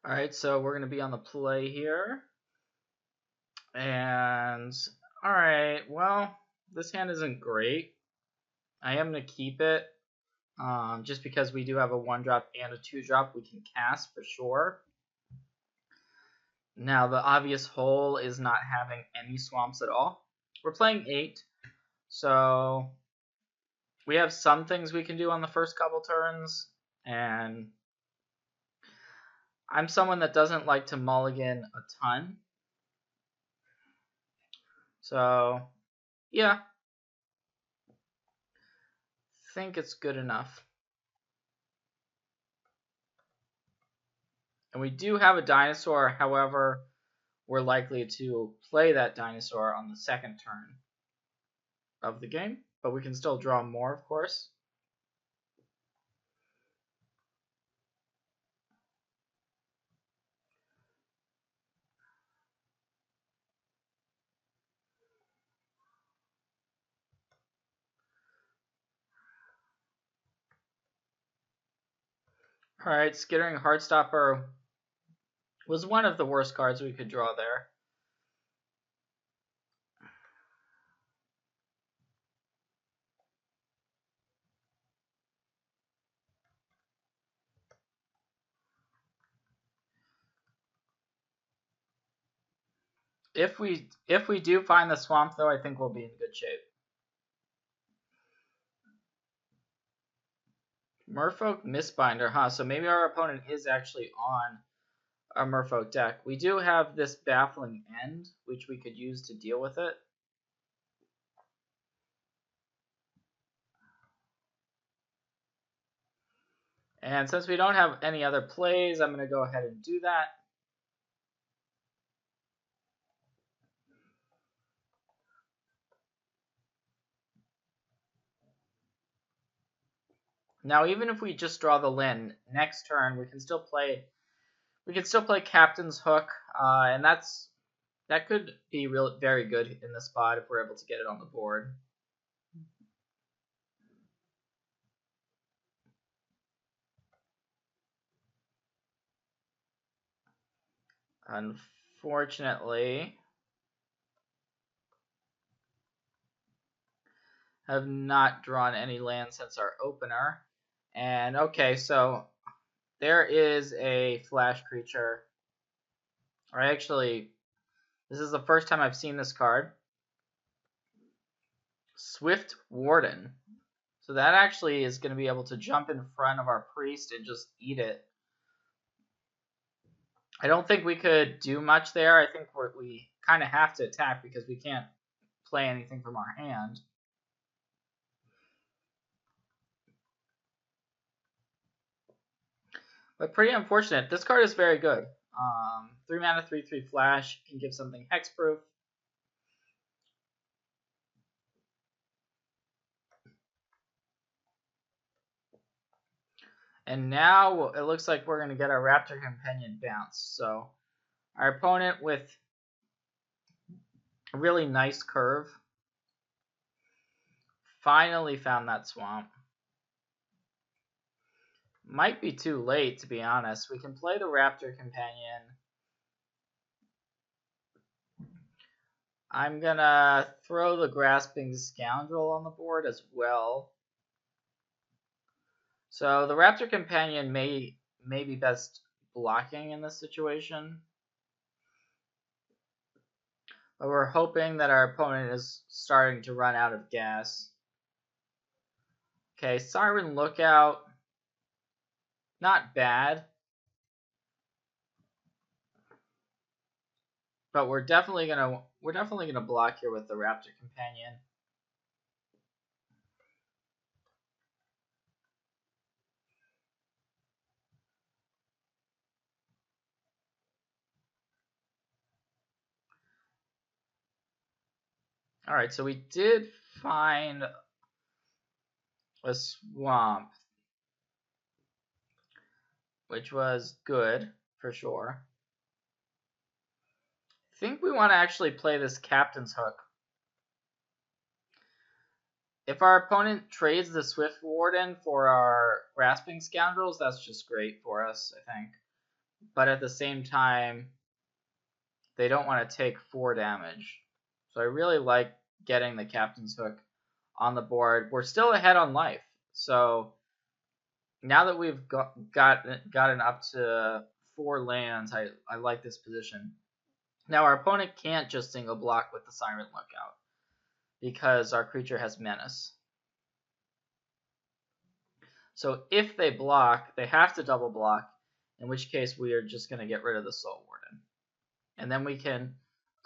Alright, so we're going to be on the play here. And, alright, well, this hand isn't great. I am going to keep it, just because we do have a 1-drop and a 2-drop we can cast for sure. Now, the obvious hole is not having any swamps at all. We're playing 8, so we have some things we can do on the first couple turns, and I'm someone that doesn't like to mulligan a ton. So, yeah. I think it's good enough. And we do have a dinosaur, however, we're likely to play that dinosaur on the second turn of the game, but we can still draw more, of course. Alright, Skittering Heartstopper was one of the worst cards we could draw there. If we do find the swamp, though, I think we'll be in good shape. Merfolk Mistbinder, huh? So maybe our opponent is actually on a Merfolk deck. We do have this Baffling End, which we could use to deal with it. And since we don't have any other plays, I'm going to go ahead and do that. Now, even if we just draw the Lin next turn, we can still play Captain's Hook, and that could be very good in the spot if we're able to get it on the board. Unfortunately, have not drawn any land since our opener. And okay, so there is a flash creature. Or actually, this is the first time I've seen this card. Swift Warden. So that actually is going to be able to jump in front of our priest and just eat it. I don't think we could do much there. I think we kind of have to attack because we can't play anything from our hand. But pretty unfortunate. This card is very good. 3 mana, 3/3 flash, can give something hexproof. And now it looks like we're going to get our Raptor Companion bounce. So our opponent with a really nice curve finally found that swamp. Might be too late, to be honest. We can play the Raptor Companion. I'm going to throw the Grasping Scoundrel on the board as well. So the Raptor Companion may be best blocking in this situation. But we're hoping that our opponent is starting to run out of gas. Okay, Siren Lookout. Not bad. But we're definitely gonna block here with the Raptor Companion. Alright, so we did find a swamp, which was good for sure. I think we want to actually play this Captain's Hook. If our opponent trades the Swift Warden for our Grasping Scoundrels, that's just great for us, I think. but at the same time, they don't want to take 4 damage. So I really like getting the Captain's Hook on the board. We're still ahead on life, so now that we've gotten up to 4 lands, I like this position. Now our opponent can't just single block with the Siren Lookout because our creature has Menace. So if they block, they have to double block, in which case we are just going to get rid of the Soul Warden. And then we can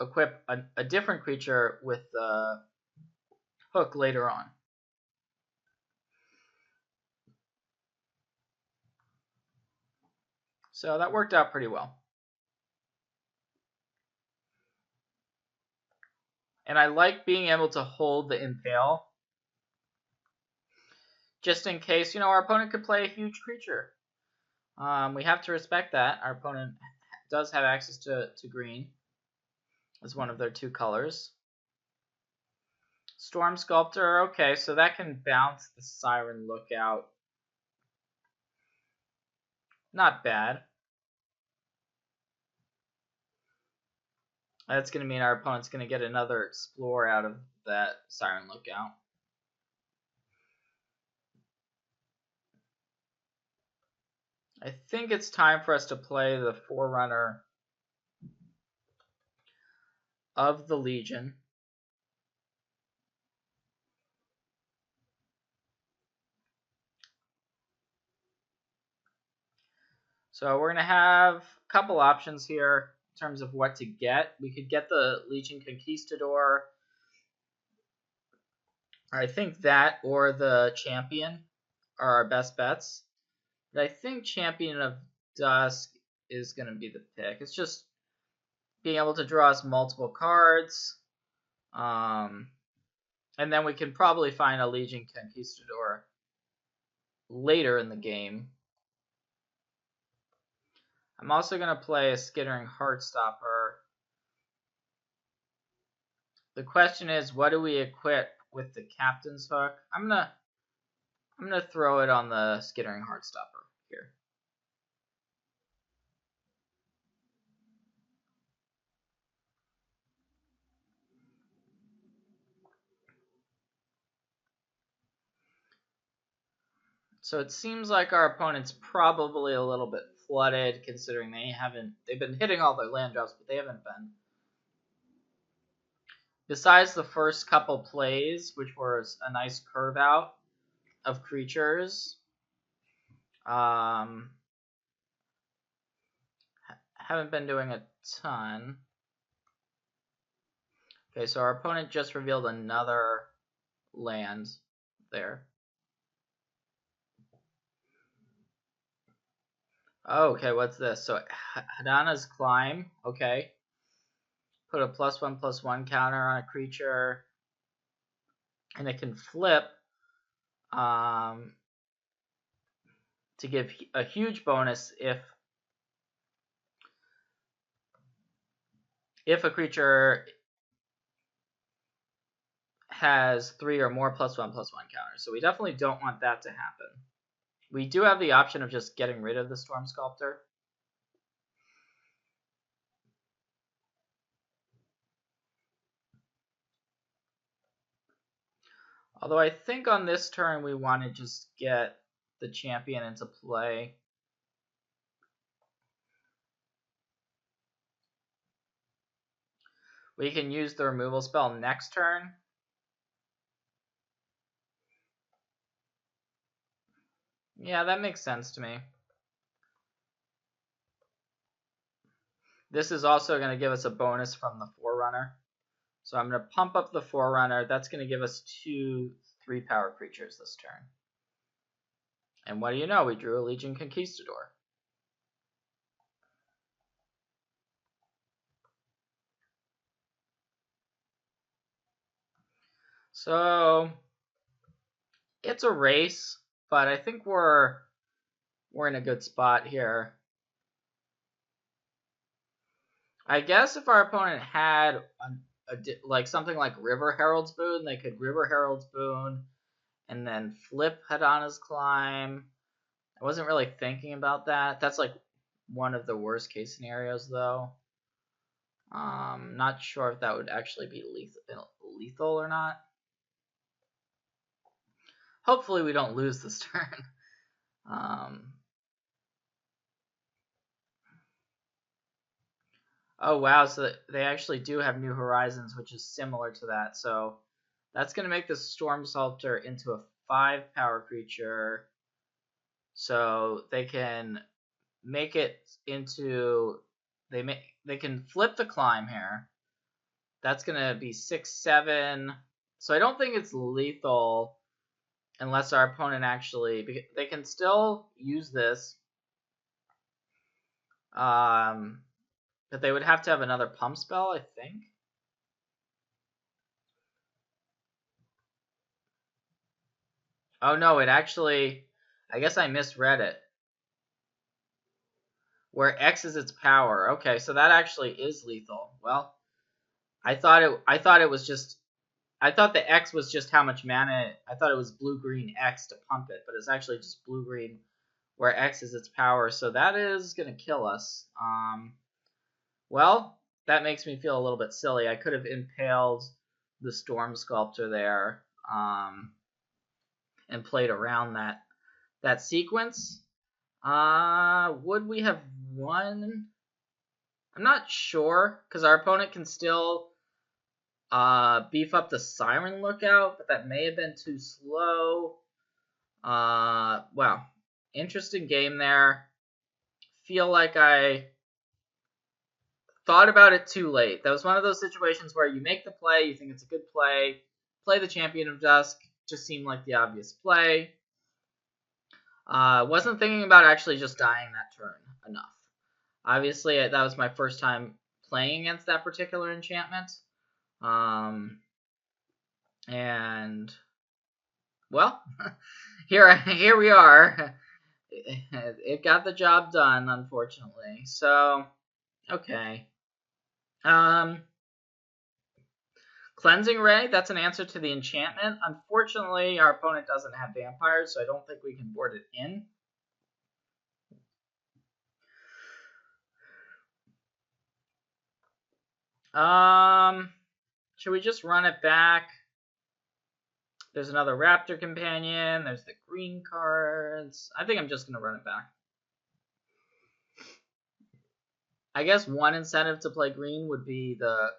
equip a different creature with the hook later on. So that worked out pretty well. And I like being able to hold the Impale, just in case, our opponent could play a huge creature. We have to respect that. Our opponent does have access to green as one of their 2 colors. Storm Sculptor, okay, so that can bounce the Siren Lookout. Not bad. That's going to mean our opponent's going to get another Explore out of that Siren Lookout. I think it's time for us to play the Forerunner of the Legion. So we're going to have a couple options here in terms of what to get. We could get the Legion Conquistador. I think that or the Champion are our best bets. But I think Champion of Dusk is going to be the pick. It's just being able to draw us multiple cards. And then we can probably find a Legion Conquistador later in the game. I'm also going to play a Skittering Heartstopper. The question is, what do we equip with the Captain's Hook? I'm gonna throw it on the Skittering Heartstopper here. So it seems like our opponent's probably a little bit flooded, considering they've been hitting all their land drops, but they haven't been. Besides the first couple plays, which was a nice curve out of creatures, haven't been doing a ton. Okay, so our opponent just revealed another land there. Oh, okay, what's this? So Hadana's Climb, okay. Put a +1/+1 counter on a creature, and it can flip to give a huge bonus if a creature has 3 or more +1/+1 counters. So we definitely don't want that to happen. We do have the option of just getting rid of the Storm Sculptor. Although I think on this turn we want to just get the Champion into play. We can use the removal spell next turn. Yeah, that makes sense to me. This is also going to give us a bonus from the Forerunner. So I'm going to pump up the Forerunner. That's going to give us 2 3-power creatures this turn. And what do you know? We drew a Legion Conquistador. So it's a race, but I think we're in a good spot here. I guess if our opponent had like something like River Herald's Boon, they could River Herald's Boon and then flip Hadana's Climb. I wasn't really thinking about that. That's like one of the worst case scenarios, though. Not sure if that would actually be lethal or not. Hopefully we don't lose this turn. Oh wow, so they actually do have New Horizons, which is similar to that. So that's going to make the Storm Sculptor into a 5 power creature. So they can make it into they can flip the climb here. That's going to be 6/7. So I don't think it's lethal unless our opponent actually, they can still use this. But they would have to have another pump spell, I think. Oh no, it actually, I guess I misread it. Where X is its power. Okay, so that actually is lethal. Well, I thought it was just, I thought the X was just how much mana. I thought it was blue-green X to pump it, but it's actually just blue-green where X is its power. So that is gonna kill us. Well, that makes me feel a little bit silly. I could have impaled the Storm Sculptor there, and played around that sequence. Would we have won? I'm not sure, because our opponent can still beef up the Siren Lookout, but that may have been too slow. Wow. Interesting game there. Feel like I thought about it too late. That was one of those situations where you make the play, you think it's a good play the Champion of Dusk, just seemed like the obvious play. Wasn't thinking about actually just dying that turn enough. Obviously, that was my first time playing against that particular enchantment. And, well, here we are. It got the job done, unfortunately. So, okay. Cleansing Ray, that's an answer to the enchantment. Unfortunately, our opponent doesn't have vampires, so I don't think we can board it in. Should we just run it back? There's another Raptor Companion. There's the green cards. I think I'm just going to run it back. I guess one incentive to play green would be the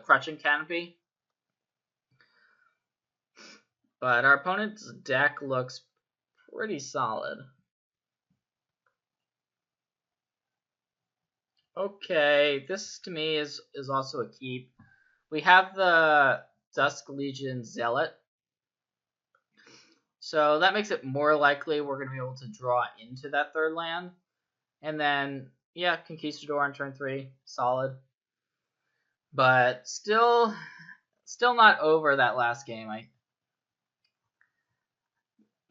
Crutching Canopy. But our opponent's deck looks pretty solid. Okay, this to me is also a keep. We have the Dusk Legion Zealot. So that makes it more likely we're going to be able to draw into that third land. And then, yeah, Conquistador on turn 3, solid. But still not over that last game.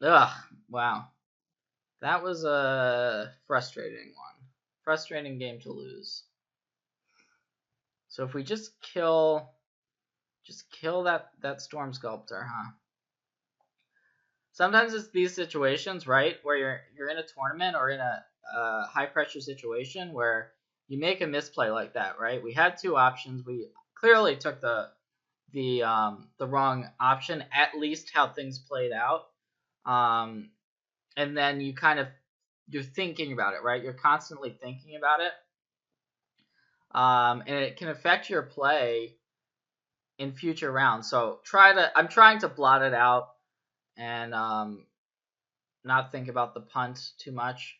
Wow. That was a frustrating one. Frustrating game to lose. So if we just kill that Storm Sculptor, huh? Sometimes it's these situations, right, where you're in a tournament or in a high pressure situation where you make a misplay like that, right? We had two options. We clearly took the wrong option, at least how things played out. And then you're thinking about it, right? You're constantly thinking about it. And it can affect your play in future rounds. So I'm trying to blot it out and not think about the punt too much.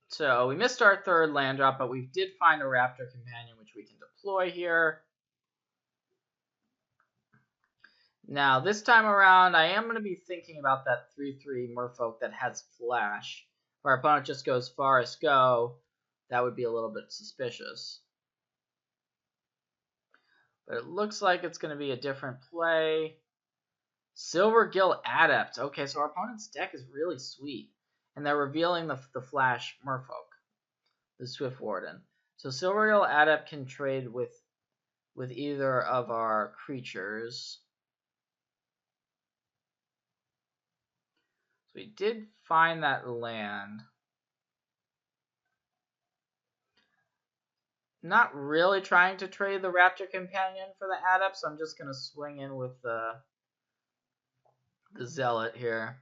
So we missed our third land drop, but we did find a Raptor Companion, which we can deploy here. Now, this time around, I am going to be thinking about that 3/3 Merfolk that has Flash. If our opponent just goes Forest Go, that would be a little bit suspicious. But it looks like it's going to be a different play. Silvergill Adept. Okay, so our opponent's deck is really sweet. And they're revealing the Flash Merfolk, the Swift Warden. So Silvergill Adept can trade with either of our creatures. So we did find that land. not really trying to trade the Raptor Companion for the Adept, so I'm just going to swing in with the Zealot here.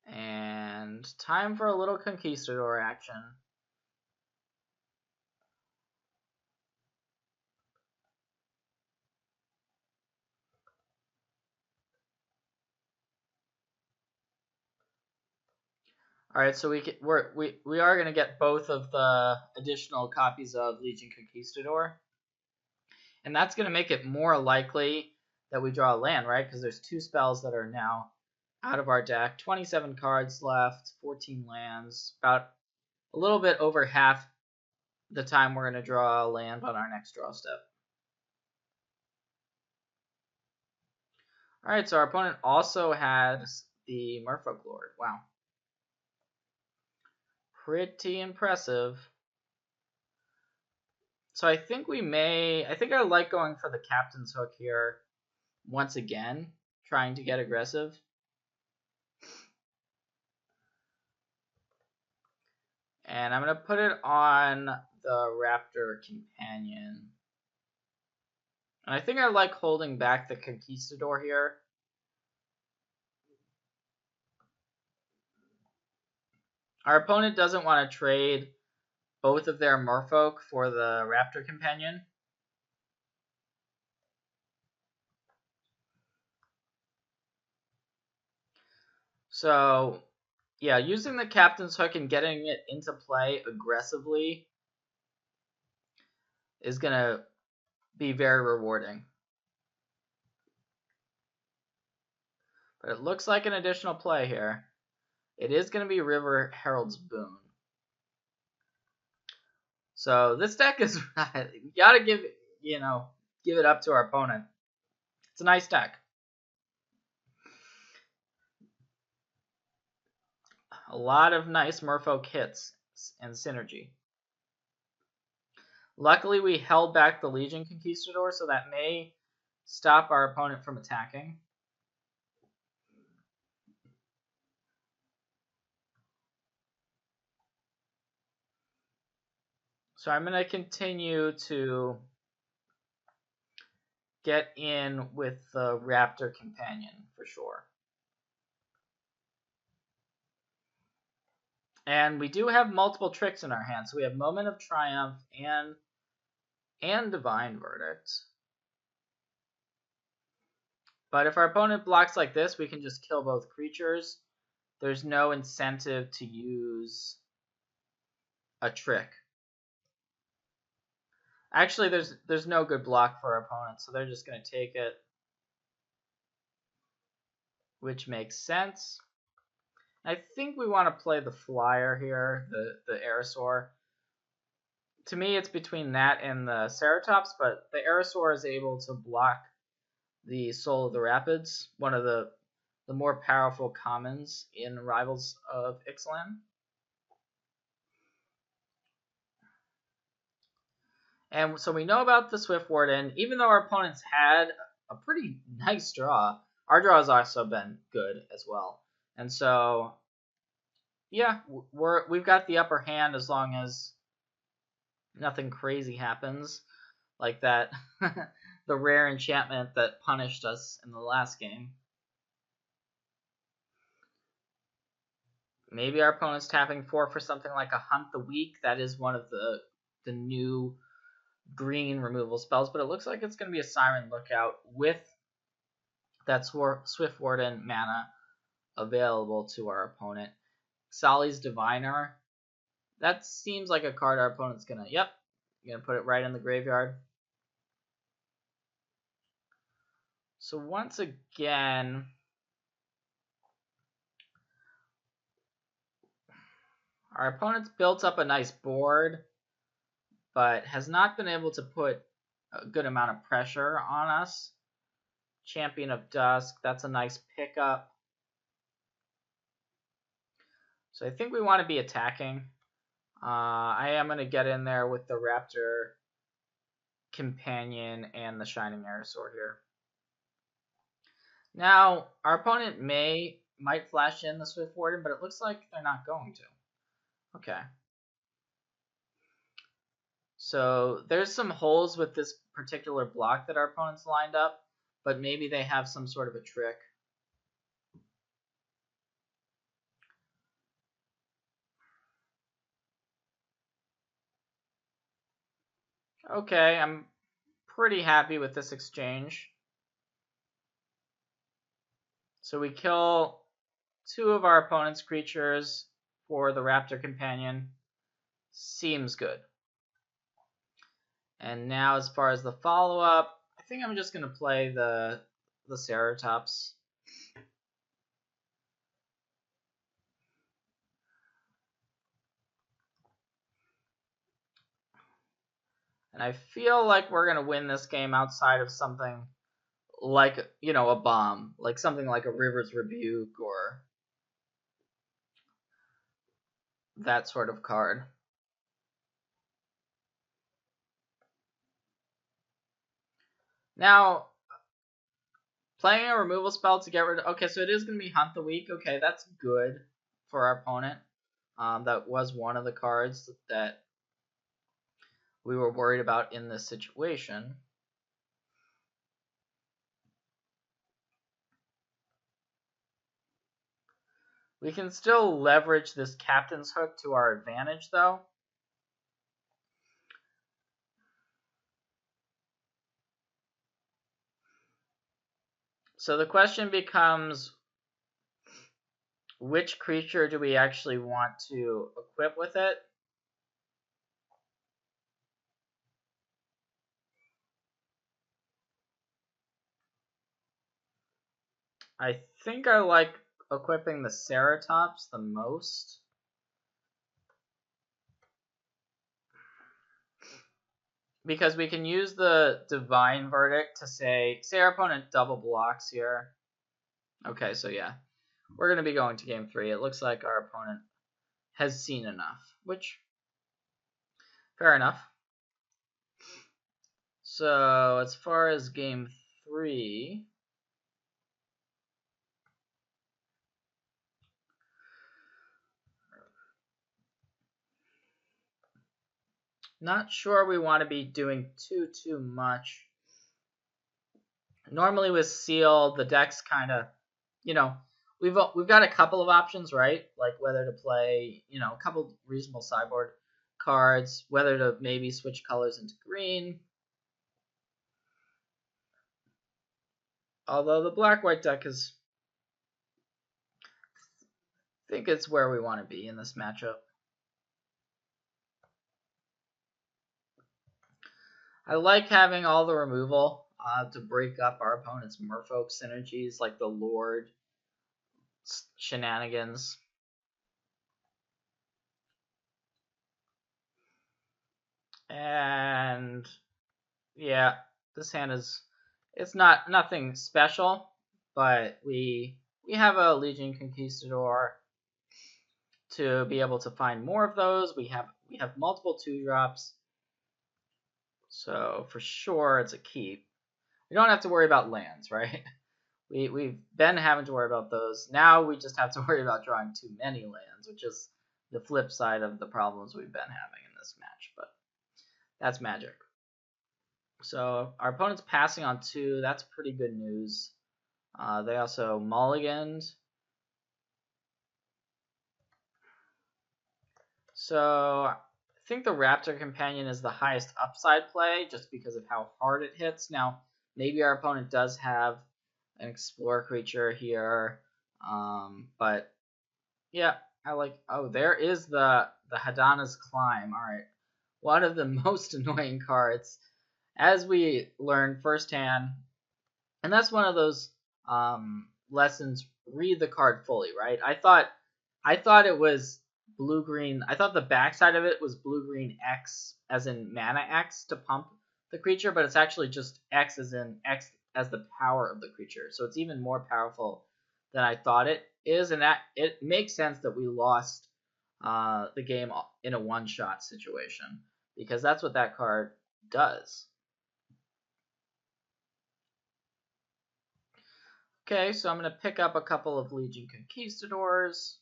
And time for a little Conquistador action. All right, so we are going to get both of the additional copies of Legion Conquistador. And that's going to make it more likely that we draw a land, right? Because there's 2 spells that are now out of our deck. 27 cards left, 14 lands. About a little bit over half the time we're going to draw a land on our next draw step. All right, so our opponent also has the Merfolk Lord. Wow. Pretty impressive. So I think I like going for the Captain's Hook here once again, trying to get aggressive. And I'm going to put it on the Raptor Companion. And I think I like holding back the Conquistador here. Our opponent doesn't want to trade both of their Merfolk for the Raptor Companion. So, yeah, using the Captain's Hook and getting it into play aggressively is going to be very rewarding. But it looks like an additional play here. It is going to be River Herald's Boon. So this deck is, you gotta give it up to our opponent. It's a nice deck. A lot of nice Merfolk hits and synergy. Luckily, we held back the Legion Conquistador, so that may stop our opponent from attacking. So I'm going to continue to get in with the Raptor Companion for sure. And we do have multiple tricks in our hand. So we have Moment of Triumph and Divine Verdict. But if our opponent blocks like this, we can just kill both creatures. There's no incentive to use a trick. Actually, there's no good block for our opponent, so they're just going to take it, which makes sense. I think we want to play the flyer here, the Aerosaur. To me, it's between that and the Ceratops, but the Aerosaur is able to block the Soul of the Rapids, one of the more powerful commons in Rivals of Ixalan. And so we know about the Swift Warden. Even though our opponents had a pretty nice draw, our draw has also been good as well. And so, yeah, we've got the upper hand as long as nothing crazy happens, like that the rare enchantment that punished us in the last game. Maybe our opponent's tapping 4 for something like a Hunt the Weak. That is one of the new green removal spells, but it looks like it's going to be a Siren Lookout with that Swift Warden mana available to our opponent. Solly's Diviner. That seems like a card our opponent's going to, yep, going to put it right in the graveyard. So once again, our opponent's built up a nice board, but has not been able to put a good amount of pressure on us. Champion of Dusk, that's a nice pickup. So I think we want to be attacking. I am going to get in there with the Raptor Companion and the Shining Aerosaur here. Now, our opponent might flash in the Swift Warden, but it looks like they're not going to. Okay. So there's some holes with this particular block that our opponents lined up, but maybe they have some sort of a trick. Okay, I'm pretty happy with this exchange. So we kill 2 of our opponent's creatures for the Raptor Companion. Seems good. And now as far as the follow-up, I think I'm just going to play the Ceratops. And I feel like we're going to win this game outside of something like, you know, a bomb. Like something like a River's Rebuke or that sort of card. Now, playing a removal spell to get rid of... Okay, so it is going to be Hunt the Weak. Okay, that's good for our opponent. That was one of the cards that we were worried about in this situation. We can still leverage this Captain's Hook to our advantage, though. So the question becomes, which creature do we actually want to equip with it? I think I like equipping the Ceratops the most. Because we can use the Divine Verdict to say our opponent double blocks here. Okay, so yeah. We're going to be going to game 3. It looks like our opponent has seen enough, which, fair enough. So, as far as game 3, not sure we want to be doing too much. Normally with Seal, the deck's kind of, you know, we've got a couple of options, right? Like whether to play, you know, a couple reasonable sideboard cards, whether to maybe switch colors into green. Although the black-white deck is, I think it's where we want to be in this matchup. I like having all the removal to break up our opponent's Merfolk synergies, like the Lord shenanigans. And yeah, this hand is, it's nothing special, but we have a Legion Conquistador to be able to find more of those. We have multiple 2-drops, so for sure it's a keep. We don't have to worry about lands, right? We've been having to worry about those. Now we just have to worry about drawing too many lands, which is the flip side of the problems we've been having in this match, but that's Magic. So our opponent's passing on 2. That's pretty good news. They also mulliganed. So I think the Raptor Companion is the highest upside play just because of how hard it hits. Now, maybe our opponent does have an Explorer creature here, but yeah, I like... Oh, there is the Hadana's Climb. All right, one of the most annoying cards, as we learned firsthand, and that's one of those lessons. Read the card fully, right? I thought it was blue-green. I thought the backside of it was blue-green X, as in mana X, to pump the creature, but it's actually just X as in X as the power of the creature. So it's even more powerful than I thought it is, and that it makes sense that we lost the game in a one-shot situation, because that's what that card does. Okay, so I'm going to pick up a couple of Legion Conquistadors.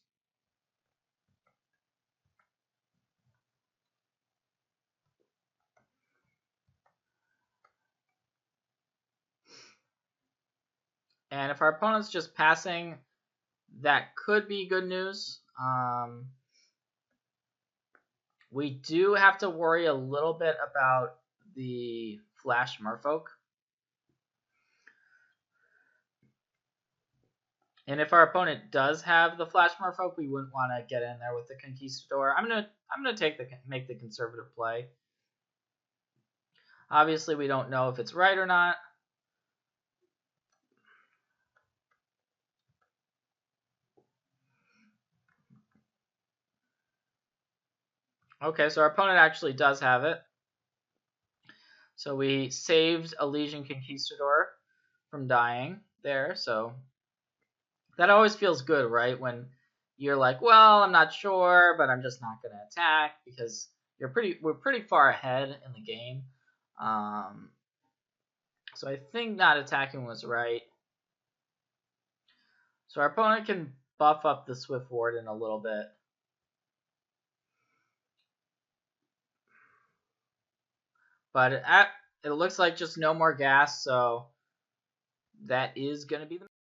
And if our opponent's just passing, that could be good news. We do have to worry a little bit about the Flash Merfolk. And if our opponent does have the Flash Merfolk, we wouldn't want to get in there with the Conquistador. I'm gonna make the conservative play. Obviously, we don't know if it's right or not. Okay, so our opponent actually does have it. So we saved a Legion Conquistador from dying there. So that always feels good, right? When you're like, well, I'm not sure, but I'm just not going to attack because we're pretty far ahead in the game. So I think not attacking was right. So our opponent can buff up the Swift Warden a little bit. But it looks like just no more gas, so that is going to be the